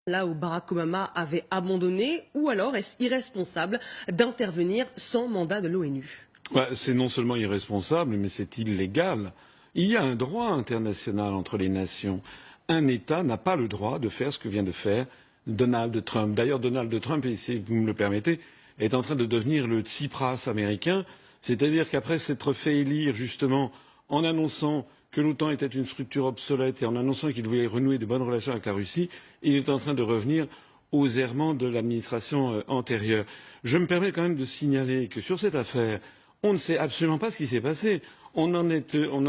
Là où Barack Obama avait abandonné, ou alors est-ce irresponsable d'intervenir sans mandat de l'ONU? C'est non seulement irresponsable, mais c'est illégal. Il y a un droit international entre les nations. Un État n'a pas le droit de faire ce que vient de faire Donald Trump. D'ailleurs, Donald Trump, et si vous me le permettez, est en train de devenir le Tsipras américain, c'est-à-dire qu'après s'être fait élire justement en annonçant que l'OTAN était une structure obsolète et en annonçant qu'il voulait renouer de bonnes relations avec la Russie, il est en train de revenir aux errements de l'administration antérieure. Je me permets quand même de signaler que sur cette affaire, on ne sait absolument pas ce qui s'est passé. On en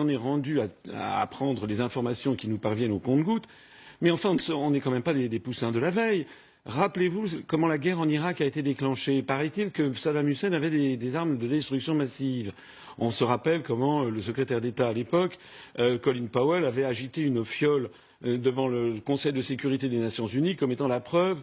est rendu à apprendre les informations qui nous parviennent au compte-gouttes. Mais enfin, on n'est quand même pas des poussins de la veille. Rappelez-vous comment la guerre en Irak a été déclenchée. Paraît-il que Saddam Hussein avait des armes de destruction massive. On se rappelle comment le secrétaire d'État à l'époque, Colin Powell, avait agité une fiole devant le Conseil de sécurité des Nations Unies comme étant la preuve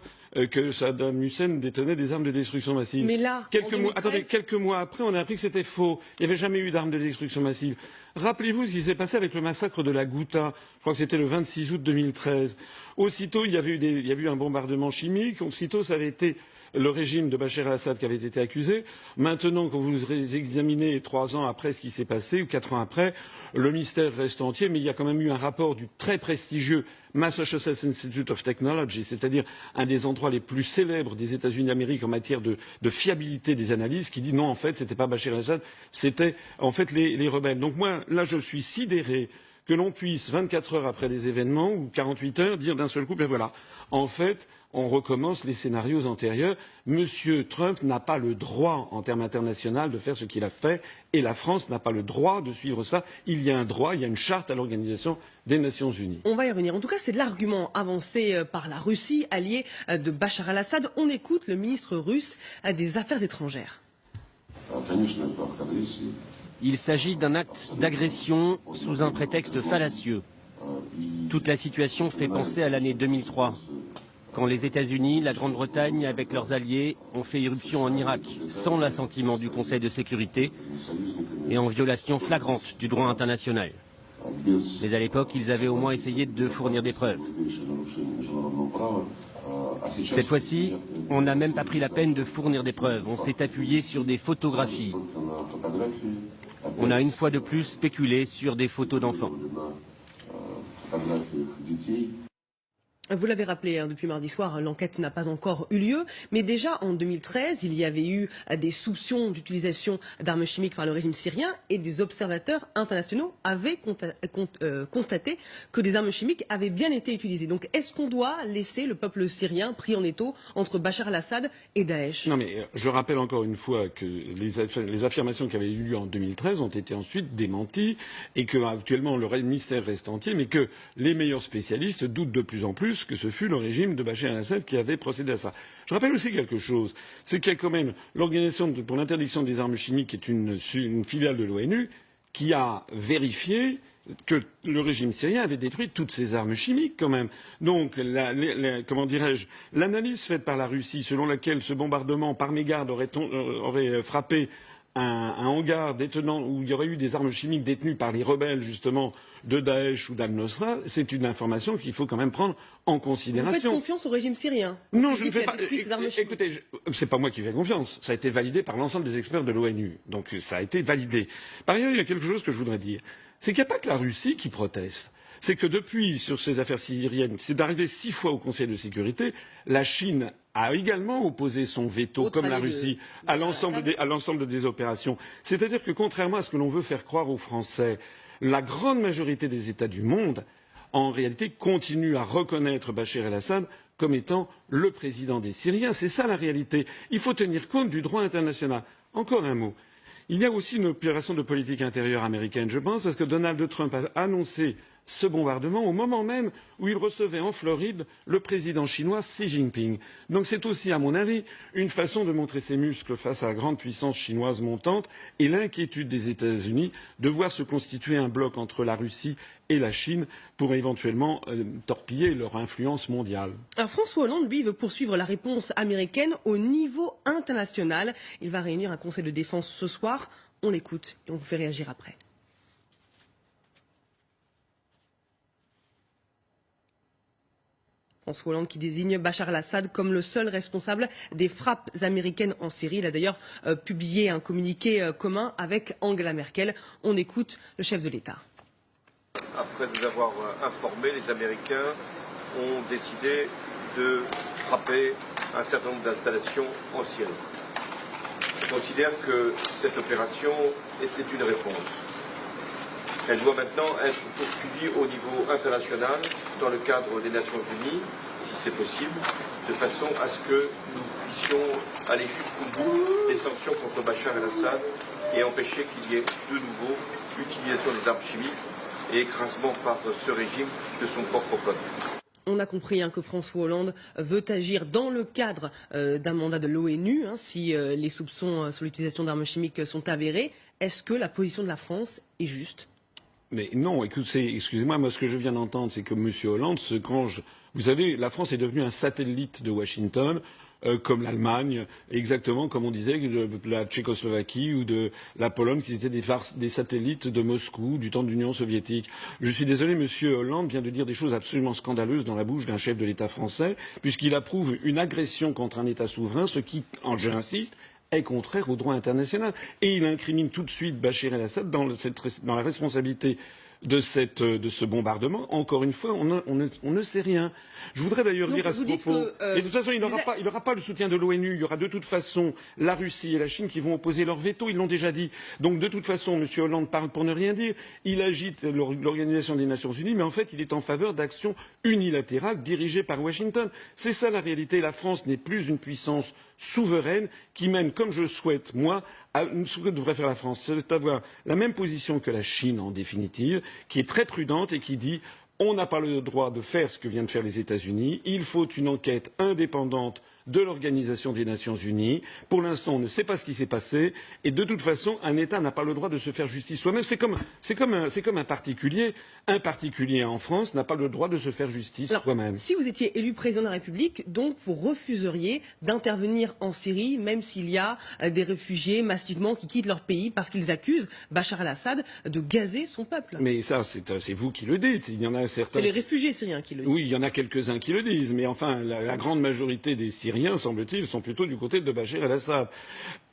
que Saddam Hussein détenait des armes de destruction massive. Mais là, Quelques mois après, on a appris que c'était faux. Il n'y avait jamais eu d'armes de destruction massive. Rappelez-vous ce qui s'est passé avec le massacre de la Ghouta. Je crois que c'était le 26 août 2013. Aussitôt, il y a eu un bombardement chimique. Aussitôt, ça avait été le régime de Bachar el-Assad qui avait été accusé. Maintenant, quand vous examinez 3 ans après ce qui s'est passé, ou 4 ans après, le mystère reste entier, mais il y a quand même eu un rapport du très prestigieux Massachusetts Institute of Technology, c'est-à-dire un des endroits les plus célèbres des États-Unis d'Amérique en matière de fiabilité des analyses, qui dit non, en fait, c'était pas Bachar el-Assad, c'était en fait les rebelles. Donc moi, là, je suis sidéré que l'on puisse, 24 heures après les événements, ou 48 heures, dire d'un seul coup, ben voilà, en fait, on recommence les scénarios antérieurs. Monsieur Trump n'a pas le droit, en termes internationaux, de faire ce qu'il a fait, et la France n'a pas le droit de suivre ça. Il y a un droit, il y a une charte à l'Organisation des Nations Unies. On va y revenir. En tout cas, c'est l'argument avancé par la Russie, alliée de Bachar el-Assad. On écoute le ministre russe des Affaires étrangères. Il s'agit d'un acte d'agression sous un prétexte fallacieux. Toute la situation fait penser à l'année 2003, quand les États-Unis, la Grande-Bretagne, avec leurs alliés, ont fait irruption en Irak sans l'assentiment du Conseil de sécurité et en violation flagrante du droit international. Mais à l'époque, ils avaient au moins essayé de fournir des preuves. Cette fois-ci, on n'a même pas pris la peine de fournir des preuves. On s'est appuyé sur des photographies. On a une fois de plus spéculé sur des photos d'enfants. Vous l'avez rappelé, depuis mardi soir, l'enquête n'a pas encore eu lieu. Mais déjà, en 2013, il y avait eu des soupçons d'utilisation d'armes chimiques par le régime syrien et des observateurs internationaux avaient constaté que des armes chimiques avaient bien été utilisées. Donc est-ce qu'on doit laisser le peuple syrien pris en étau entre Bachar el-Assad et Daesh? Non, mais je rappelle encore une fois que les affirmations qui avaient eu lieu en 2013 ont été ensuite démenties et que actuellement le mystère reste entier, mais que les meilleurs spécialistes doutent de plus en plus que ce fut le régime de Bachar el-Assad qui avait procédé à ça. Je rappelle aussi quelque chose, c'est qu'il y a quand même l'Organisation pour l'interdiction des armes chimiques, qui est une filiale de l'ONU, qui a vérifié que le régime syrien avait détruit toutes ses armes chimiques quand même. Donc, comment dirais-je, l'analyse faite par la Russie selon laquelle ce bombardement par mégarde aurait frappé un hangar détenant où il y aurait eu des armes chimiques détenues par les rebelles justement de Daesh ou d'Al-Nosra, c'est une information qu'il faut quand même prendre en considération. Vous faites confiance au régime syrien? Non, je ne fais pas. Écoutez, c'est pas moi qui fais confiance. Ça a été validé par l'ensemble des experts de l'ONU. Donc ça a été validé. Par ailleurs, il y a quelque chose que je voudrais dire. C'est qu'il n'y a pas que la Russie qui proteste. C'est que depuis, sur ces affaires syriennes, c'est arrivé 6 fois au Conseil de sécurité, la Chine a également opposé son veto, comme la Russie, à l'ensemble des opérations. C'est-à-dire que contrairement à ce que l'on veut faire croire aux Français, la grande majorité des États du monde, en réalité, continuent à reconnaître Bachar el-Assad comme étant le président des Syriens. C'est ça la réalité. Il faut tenir compte du droit international. Encore un mot. Il y a aussi une opération de politique intérieure américaine, je pense, parce que Donald Trump a annoncé ce bombardement au moment même où il recevait en Floride le président chinois Xi Jinping. Donc c'est aussi, à mon avis, une façon de montrer ses muscles face à la grande puissance chinoise montante et l'inquiétude des États-Unis de voir se constituer un bloc entre la Russie et la Chine pour éventuellement torpiller leur influence mondiale. Alors François Hollande, lui, veut poursuivre la réponse américaine au niveau international. Il va réunir un conseil de défense ce soir. On l'écoute et on vous fait réagir après. François Hollande qui désigne Bachar el-Assad comme le seul responsable des frappes américaines en Syrie. Il a d'ailleurs publié un communiqué commun avec Angela Merkel. On écoute le chef de l'État. Après nous avoir informés, les Américains ont décidé de frapper un certain nombre d'installations en Syrie. Je considère que cette opération était une réponse. Elle doit maintenant être poursuivie au niveau international dans le cadre des Nations Unies, si c'est possible, de façon à ce que nous puissions aller jusqu'au bout des sanctions contre Bachar el-Assad et empêcher qu'il y ait de nouveau utilisation des armes chimiques et écrasement par ce régime de son propre peuple. On a compris que François Hollande veut agir dans le cadre d'un mandat de l'ONU, si les soupçons sur l'utilisation d'armes chimiques sont avérés. Est-ce que la position de la France est juste ? Mais non, excusez-moi, moi ce que je viens d'entendre, c'est que M. Hollande se range. Vous savez, la France est devenue un satellite de Washington, comme l'Allemagne, exactement comme on disait de la Tchécoslovaquie ou de la Pologne, qui étaient des satellites de Moscou du temps de l'Union soviétique. Je suis désolé, M. Hollande vient de dire des choses absolument scandaleuses dans la bouche d'un chef de l'État français, puisqu'il approuve une agression contre un État souverain, ce qui, j'insiste, est contraire au droit international. Et il incrimine tout de suite Bachar el-Assad dans la responsabilité de ce bombardement. Encore une fois, on ne sait rien. Je voudrais d'ailleurs dire à ce propos, et de toute façon, il n'aura pas le soutien de l'ONU. Il y aura de toute façon la Russie et la Chine qui vont opposer leur veto. Ils l'ont déjà dit. Donc de toute façon, M. Hollande parle pour ne rien dire. Il agite l'Organisation des Nations Unies, mais en fait, il est en faveur d'actions unilatérales dirigées par Washington. C'est ça la réalité. La France n'est plus une puissance souveraine qui mène, comme je souhaite, moi, ce que devrait faire la France, c'est avoir la même position que la Chine, en définitive, qui est très prudente et qui dit on n'a pas le droit de faire ce que viennent de faire les États-Unis, il faut une enquête indépendante de l'Organisation des Nations Unies. Pour l'instant, on ne sait pas ce qui s'est passé, et de toute façon, un État n'a pas le droit de se faire justice soi-même. C'est comme un particulier. Un particulier en France n'a pas le droit de se faire justice soi-même. Si vous étiez élu président de la République, donc vous refuseriez d'intervenir en Syrie, même s'il y a des réfugiés massivement qui quittent leur pays parce qu'ils accusent Bachar el-Assad de gazer son peuple. Mais ça, c'est vous qui le dites. Il y en a certains. C'est les réfugiés syriens qui le disent. Oui, il y en a quelques-uns qui le disent, mais enfin, la grande majorité des Syriens, semble-t-il, sont plutôt du côté de Bachar el-Assad.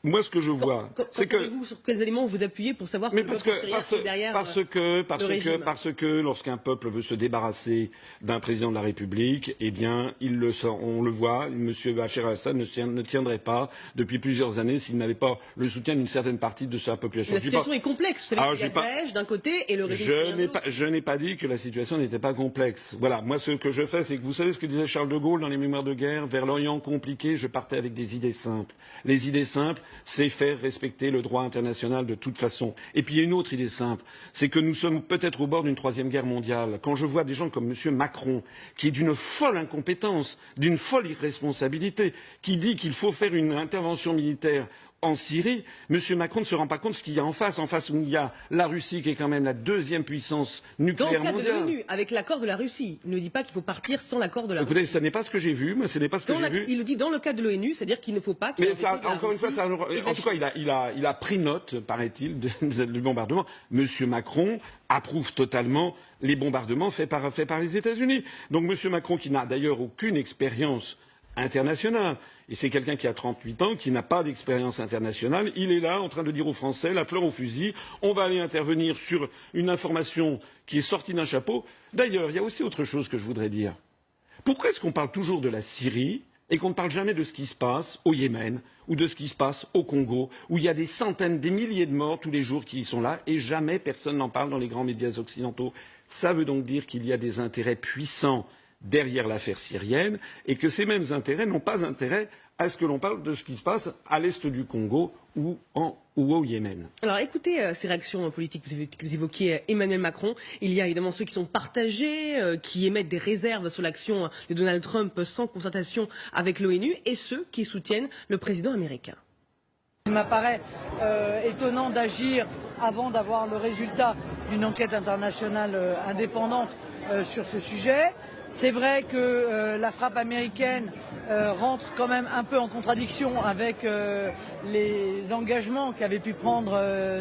Moi, ce que je vois, c'est que... Savez-vous sur quels éléments vous appuyez pour savoir que le peuple syrien est derrière le régime ? Parce que lorsqu'un peuple veut se débarrasser d'un président de la République, eh bien, on le voit, M. Bachar el-Assad ne tiendrait pas depuis plusieurs années s'il n'avait pas le soutien d'une certaine partie de sa population. La situation est complexe. Vous savez qu'il y a Daesh d'un côté et le régime syrien de l'autre. Je n'ai pas dit que la situation n'était pas complexe. Voilà, moi, ce que je fais, c'est que vous savez ce que disait Charles de Gaulle dans les Mémoires de guerre, vers l'Orient compliqué, je partais avec des idées simples. Les idées simples, c'est faire respecter le droit international de toute façon. Et puis il y a une autre idée simple, c'est que nous sommes peut-être au bord d'une troisième guerre mondiale. Quand je vois des gens comme M. Macron, qui est d'une folle incompétence, d'une folle irresponsabilité, qui dit qu'il faut faire une intervention militaire en Syrie, M. Macron ne se rend pas compte de ce qu'il y a en face. En face, il y a la Russie qui est quand même la deuxième puissance nucléaire mondiale. Dans le cadre de l'ONU, avec l'accord de la Russie. Il ne dit pas qu'il faut partir sans l'accord de la Russie. Écoutez, ce n'est pas ce que j'ai vu. Moi, ce n'est pas ce que j'ai vu. Il le dit dans le cadre de l'ONU, c'est-à-dire qu'il ne faut pas... Mais ça, encore une fois, en tout cas, il a pris note, paraît-il, du bombardement. M. Macron approuve totalement les bombardements faits par les États-Unis. Donc M. Macron, qui n'a d'ailleurs aucune expérience internationale, et c'est quelqu'un qui a 38 ans, qui n'a pas d'expérience internationale, il est là en train de dire aux Français, la fleur au fusil, on va aller intervenir sur une information qui est sortie d'un chapeau. D'ailleurs, il y a aussi autre chose que je voudrais dire. Pourquoi est-ce qu'on parle toujours de la Syrie et qu'on ne parle jamais de ce qui se passe au Yémen ou de ce qui se passe au Congo, où il y a des centaines, des milliers de morts tous les jours qui y sont là, et jamais personne n'en parle dans les grands médias occidentaux. Ça veut donc dire qu'il y a des intérêts puissants derrière l'affaire syrienne, et que ces mêmes intérêts n'ont pas intérêt à ce que l'on parle de ce qui se passe à l'est du Congo ou au Yémen. Alors écoutez ces réactions politiques, vous évoquiez Emmanuel Macron. Il y a évidemment ceux qui sont partagés, qui émettent des réserves sur l'action de Donald Trump sans concertation avec l'ONU, et ceux qui soutiennent le président américain. Il m'apparaît étonnant d'agir avant d'avoir le résultat d'une enquête internationale indépendante sur ce sujet. C'est vrai que la frappe américaine rentre quand même un peu en contradiction avec les engagements qu'avait pu prendre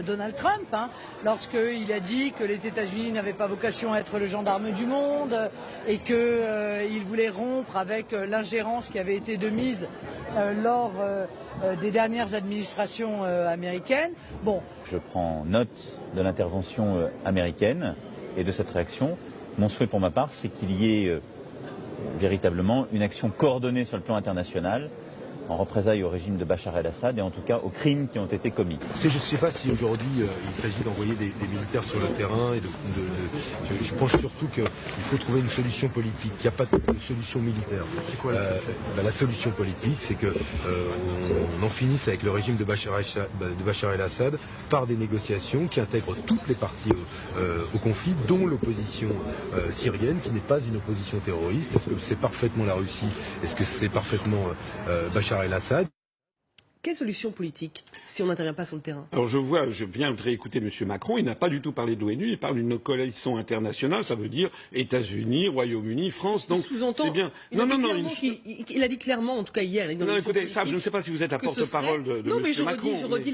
Donald Trump, hein, lorsqu'il a dit que les États-Unis n'avaient pas vocation à être le gendarme du monde et qu'il voulait rompre avec l'ingérence qui avait été de mise lors des dernières administrations américaines. Bon. Je prends note de l'intervention américaine et de cette réaction. Mon souhait pour ma part, c'est qu'il y ait véritablement une action coordonnée sur le plan international en représailles au régime de Bachar el-Assad et en tout cas aux crimes qui ont été commis. Écoutez, je ne sais pas si aujourd'hui il s'agit d'envoyer des militaires sur le terrain. Et je pense surtout qu'il faut trouver une solution politique. Il n'y a pas de solution militaire. C'est quoi la solution La solution politique, c'est qu'on en finisse avec le régime de Bachar el-Assad par des négociations qui intègrent toutes les parties au conflit, dont l'opposition syrienne, qui n'est pas une opposition terroriste. Est-ce que c'est parfaitement la Russie? Est-ce que c'est parfaitement Bachar el-Assad? Quelle solution politique si on n'intervient pas sur le terrain? Alors je viens de réécouter M. Macron, il n'a pas du tout parlé de l'ONU, il parle d'une coalition internationale, ça veut dire États-Unis, Royaume-Uni, France, donc c'est bien. Il a dit clairement, en tout cas hier. Non, écoutez, ça, je ne sais pas si vous êtes la porte-parole de M. Macron. Je redis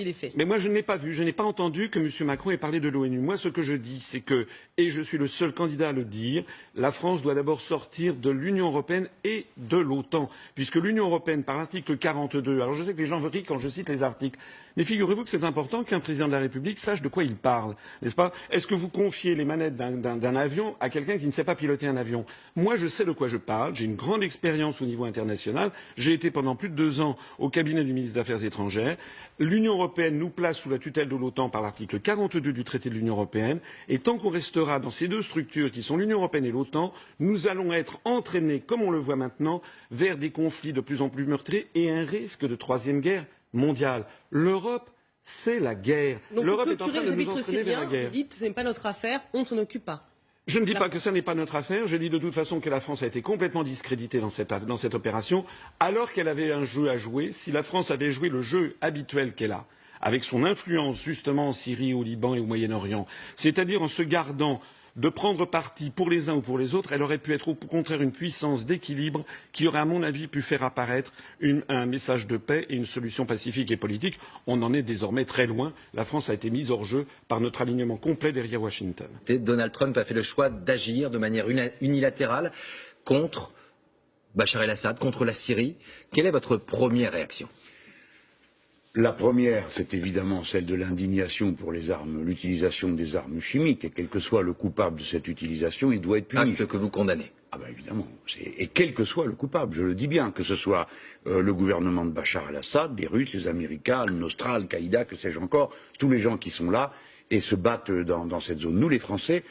les faits, Mais moi je ne l'ai pas vu, je n'ai pas entendu que M. Macron ait parlé de l'ONU. Moi ce que je dis, c'est que, et je suis le seul candidat à le dire, la France doit d'abord sortir de l'Union européenne et de l'OTAN, puisque l'Union européenne, par l'article 42, alors je sais que les gens rient quand je cite les articles, mais figurez-vous que c'est important qu'un président de la République sache de quoi il parle, n'est-ce pas? Est-ce que vous confiez les manettes d'un avion à quelqu'un qui ne sait pas piloter un avion? Moi, je sais de quoi je parle, j'ai une grande expérience au niveau international, j'ai été pendant plus de 2 ans au cabinet du ministre des Affaires étrangères. L'Union européenne nous place sous la tutelle de l'OTAN par l'article 42 du traité de l'Union européenne, et tant qu'on restera dans ces deux structures qui sont l'Union européenne et l'OTAN, nous allons être entraînés, comme on le voit maintenant, vers des conflits de plus en plus meurtriers et un risque de troisième guerre mondiale. L'Europe, c'est la guerre. L'Europe est en train de nous entraîner vers la guerre. Vous dites, ce n'est pas notre affaire, on ne s'en occupe pas. Je ne dis pas que ça n'est pas notre affaire, je dis de toute façon que la France a été complètement discréditée dans cette opération, alors qu'elle avait un jeu à jouer. Si la France avait joué le jeu habituel qu'elle a, avec son influence justement en Syrie, au Liban et au Moyen-Orient, c'est-à-dire en se gardant de prendre parti pour les uns ou pour les autres, elle aurait pu être au contraire une puissance d'équilibre qui aurait, à mon avis, pu faire apparaître un message de paix et une solution pacifique et politique. On en est désormais très loin. La France a été mise hors jeu par notre alignement complet derrière Washington. Donald Trump a fait le choix d'agir de manière unilatérale contre Bachar el-Assad, contre la Syrie. Quelle est votre première réaction ? La première, c'est évidemment celle de l'indignation pour l'utilisation des armes chimiques, et quel que soit le coupable de cette utilisation, il doit être puni. Acte que vous condamnez. Ah ben évidemment, et quel que soit le coupable, je le dis bien, que ce soit le gouvernement de Bachar el-Assad, les Russes, les Américains, le Nostra, Al-Qaïda, que sais-je encore, tous les gens qui sont là et se battent dans cette zone. Nous, les Français,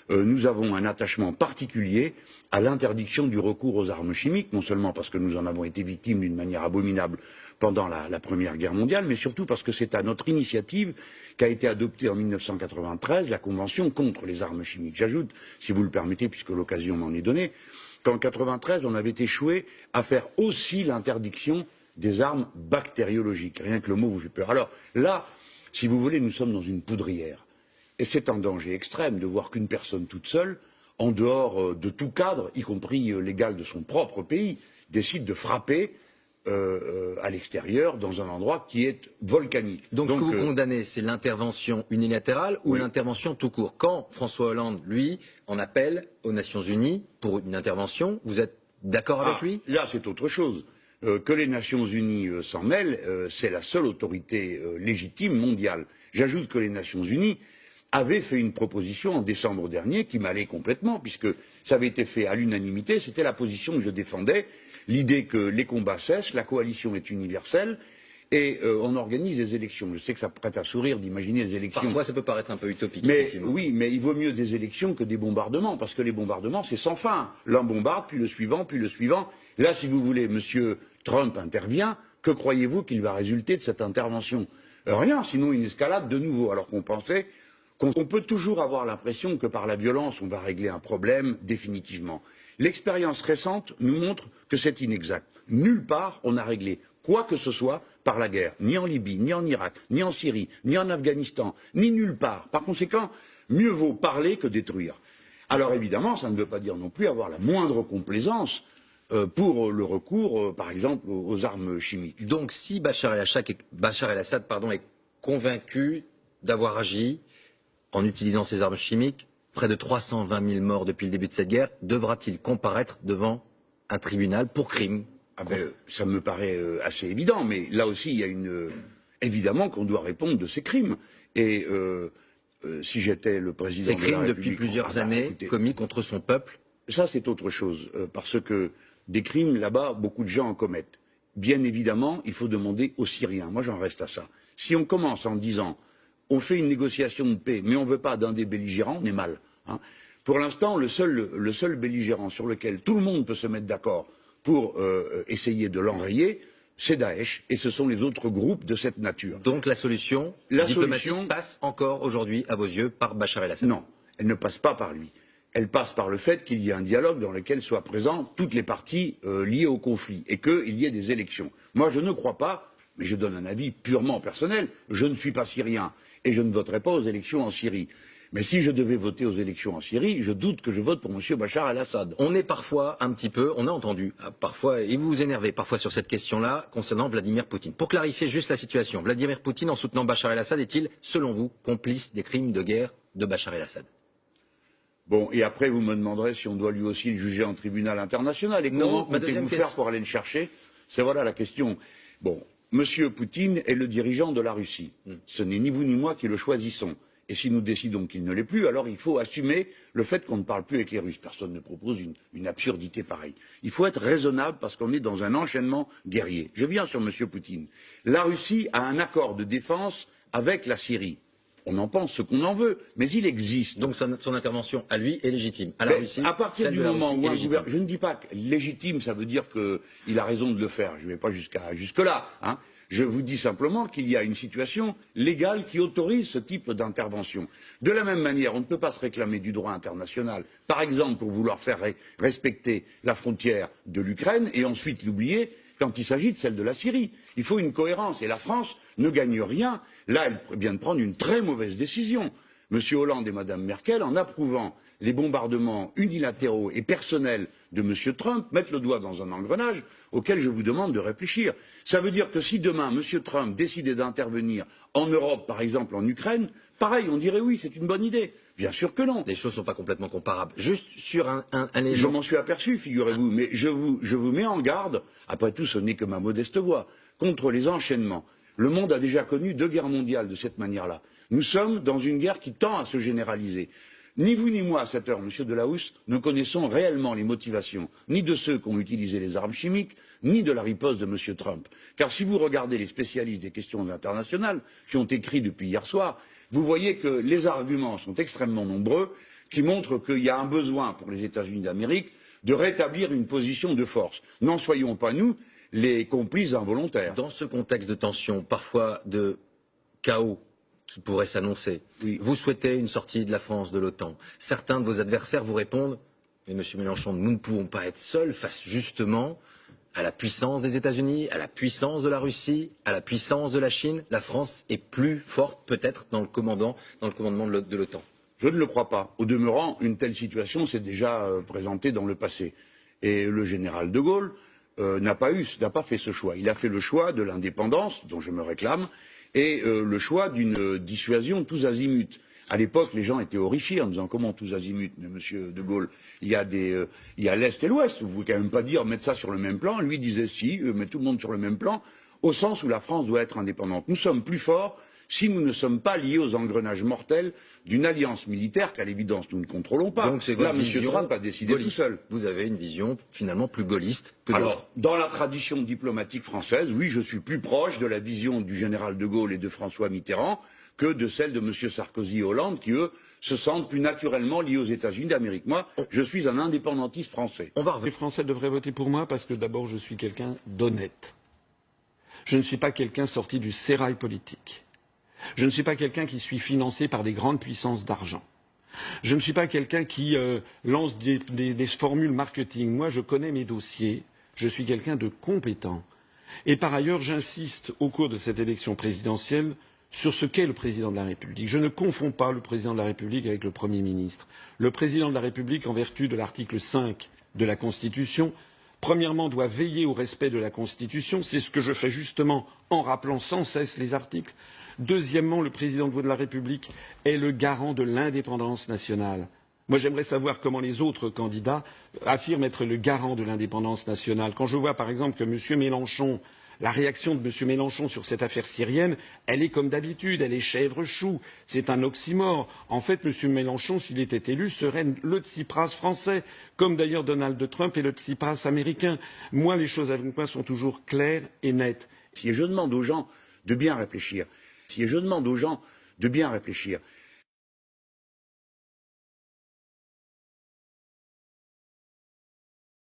nous avons un attachement particulier à l'interdiction du recours aux armes chimiques, non seulement parce que nous en avons été victimes d'une manière abominable pendant la Première Guerre mondiale, mais surtout parce que c'est à notre initiative qu'a été adoptée en 1993 la Convention contre les armes chimiques. J'ajoute, si vous le permettez, puisque l'occasion m'en est donnée, qu'en 1993, on avait échoué à faire aussi l'interdiction des armes bactériologiques. Rien que le mot vous fait peur. Alors là, si vous voulez, nous sommes dans une poudrière. Et c'est un danger extrême de voir qu'une personne toute seule, en dehors de tout cadre, y compris légal de son propre pays, décide de frapper à l'extérieur, dans un endroit qui est volcanique. Donc ce que vous condamnez, c'est l'intervention unilatérale ou l'intervention tout court? Quand François Hollande, lui, en appelle aux Nations Unies pour une intervention, vous êtes d'accord avec lui? Là, c'est autre chose. Que les Nations Unies s'en mêlent, c'est la seule autorité légitime mondiale. J'ajoute que les Nations Unies avaient fait une proposition en décembre dernier qui m'allait complètement, puisque ça avait été fait à l'unanimité, c'était la position que je défendais, l'idée que les combats cessent, la coalition est universelle, et on organise des élections. Je sais que ça prête à sourire d'imaginer des élections. Parfois, ça peut paraître un peu utopique. Mais oui, mais il vaut mieux des élections que des bombardements, parce que les bombardements, c'est sans fin. L'un bombarde, puis le suivant, puis le suivant. Là, si vous voulez, M. Trump intervient, que croyez-vous qu'il va résulter de cette intervention? Rien, sinon une escalade de nouveau, alors qu'on pensait qu'on peut toujours avoir l'impression que par la violence, on va régler un problème définitivement. L'expérience récente nous montre que c'est inexact. Nulle part on a réglé quoi que ce soit par la guerre, ni en Libye, ni en Irak, ni en Syrie, ni en Afghanistan, ni nulle part. Par conséquent, mieux vaut parler que détruire. Alors évidemment, ça ne veut pas dire non plus avoir la moindre complaisance pour le recours, par exemple, aux armes chimiques. Donc si Bachar el-Assad est convaincu d'avoir agi en utilisant ces armes chimiques, près de 320 000 morts depuis le début de cette guerre, devra-t-il comparaître devant un tribunal pour crime? Ça me paraît assez évident, mais là aussi, il y a évidemment qu'on doit répondre de ces crimes. Et si j'étais le président ces de la crimes République, depuis plusieurs années commis contre son peuple? Ça, c'est autre chose, parce que des crimes, là-bas, beaucoup de gens en commettent. Bien évidemment, il faut demander aux Syriens. Moi, j'en reste à ça. Si on commence en disant, on fait une négociation de paix, mais on ne veut pas d'un des belligérants, on est mal. Hein. Pour l'instant, le seul belligérant sur lequel tout le monde peut se mettre d'accord pour essayer de l'enrayer, c'est Daesh, et ce sont les autres groupes de cette nature. Donc la solution diplomatique passe encore aujourd'hui, à vos yeux, par Bachar el-Assad? Non, elle ne passe pas par lui. Elle passe par le fait qu'il y ait un dialogue dans lequel soient présentes toutes les parties liées au conflit, et qu'il y ait des élections. Moi, je ne crois pas, mais je donne un avis purement personnel, je ne suis pas syrien, et je ne voterai pas aux élections en Syrie. Mais si je devais voter aux élections en Syrie, je doute que je vote pour M. Bachar el-Assad. On est parfois un petit peu, on a entendu parfois, et vous vous énervez parfois sur cette question-là concernant Vladimir Poutine. Pour clarifier juste la situation, Vladimir Poutine, en soutenant Bachar el-Assad, est-il, selon vous, complice des crimes de guerre de Bachar el-Assad? Bon, et après vous me demanderez si on doit lui aussi le juger en tribunal international. Et comment comptez-vous faire pour aller le chercher? C'est voilà la question. Bon, M. Poutine est le dirigeant de la Russie. Ce n'est ni vous ni moi qui le choisissons. Et si nous décidons qu'il ne l'est plus, alors il faut assumer le fait qu'on ne parle plus avec les Russes. Personne ne propose une absurdité pareille. Il faut être raisonnable parce qu'on est dans un enchaînement guerrier. Je viens sur M. Poutine. La Russie a un accord de défense avec la Syrie. On en pense ce qu'on en veut, mais il existe. Donc son intervention à lui est légitime. À la Russie, à partir du moment où un gouvernement, je ne dis pas que légitime, ça veut dire qu'il a raison de le faire. Je ne vais pas jusque-là. Hein. Je vous dis simplement qu'il y a une situation légale qui autorise ce type d'intervention. De la même manière, on ne peut pas se réclamer du droit international, par exemple pour vouloir faire respecter la frontière de l'Ukraine et ensuite l'oublier quand il s'agit de celle de la Syrie. Il faut une cohérence et la France ne gagne rien. Là, elle vient de prendre une très mauvaise décision. M. Hollande et Mme Merkel, en approuvant les bombardements unilatéraux et personnels de M. Trump, mettent le doigt dans un engrenage auquel je vous demande de réfléchir. Ça veut dire que si demain M. Trump décidait d'intervenir en Europe, par exemple en Ukraine, pareil, on dirait oui, c'est une bonne idée. Bien sûr que non. Les choses ne sont pas complètement comparables. Juste sur un élément. Je m'en suis aperçu, figurez-vous, mais je vous mets en garde, après tout ce n'est que ma modeste voix, contre les enchaînements. Le monde a déjà connu 2 guerres mondiales de cette manière-là. Nous sommes dans une guerre qui tend à se généraliser. Ni vous ni moi, à cette heure, Monsieur Delahousse, ne connaissons réellement les motivations, ni de ceux qui ont utilisé les armes chimiques, ni de la riposte de M. Trump. Car si vous regardez les spécialistes des questions internationales, qui ont écrit depuis hier soir, vous voyez que les arguments sont extrêmement nombreux, qui montrent qu'il y a un besoin pour les États-Unis d'Amérique de rétablir une position de force. N'en soyons pas, nous, les complices involontaires. Dans ce contexte de tension, parfois de chaos qui pourrait s'annoncer, oui. Vous souhaitez une sortie de la France de l'OTAN. Certains de vos adversaires vous répondent « Mais M. Mélenchon, nous ne pouvons pas être seuls face justement à la puissance des États-Unis, à la puissance de la Russie, à la puissance de la Chine. La France est plus forte peut-être dans le commandement de l'OTAN. » Je ne le crois pas. Au demeurant, une telle situation s'est déjà présentée dans le passé. Et le général de Gaulle n'a pas fait ce choix. Il a fait le choix de l'indépendance, dont je me réclame, et le choix d'une dissuasion tous azimuts. À l'époque, les gens étaient horrifiés en disant comment tous azimuts, mais Monsieur de Gaulle, il y a l'Est et l'Ouest. Vous ne pouvez quand même pas dire mettre ça sur le même plan. Lui disait si, mettre tout le monde sur le même plan, au sens où la France doit être indépendante. Nous sommes plus forts si nous ne sommes pas liés aux engrenages mortels d'une alliance militaire qu'à l'évidence nous ne contrôlons pas. Donc c'est là, M. Trump a décidé gaulliste. Tout seul. Vous avez une vision finalement plus gaulliste que d'autres. Alors, dans la tradition diplomatique française, oui, je suis plus proche de la vision du général de Gaulle et de François Mitterrand que de celle de M. Sarkozy et Hollande, qui, eux, se sentent plus naturellement liés aux États-Unis d'Amérique. Moi, je suis un indépendantiste français. Les Français devraient voter pour moi parce que d'abord, je suis quelqu'un d'honnête. Je ne suis pas quelqu'un sorti du sérail politique. Je ne suis pas quelqu'un qui suis financé par des grandes puissances d'argent. Je ne suis pas quelqu'un qui lance des formules marketing. Moi, je connais mes dossiers. Je suis quelqu'un de compétent. Et par ailleurs, j'insiste au cours de cette élection présidentielle sur ce qu'est le président de la République. Je ne confonds pas le président de la République avec le Premier ministre. Le président de la République, en vertu de l'article 5 de la Constitution, premièrement, doit veiller au respect de la Constitution. C'est ce que je fais justement en rappelant sans cesse les articles. Deuxièmement, le président de la République est le garant de l'indépendance nationale. Moi, j'aimerais savoir comment les autres candidats affirment être le garant de l'indépendance nationale. Quand je vois, par exemple, que M. Mélenchon, la réaction de M. Mélenchon sur cette affaire syrienne, elle est comme d'habitude, elle est chèvre-chou. C'est un oxymore. En fait, M. Mélenchon, s'il était élu, serait le Tsipras français, comme d'ailleurs Donald Trump est le Tsipras américain. Moi, les choses avec moi sont toujours claires et nettes. Si je demande aux gens de bien réfléchir,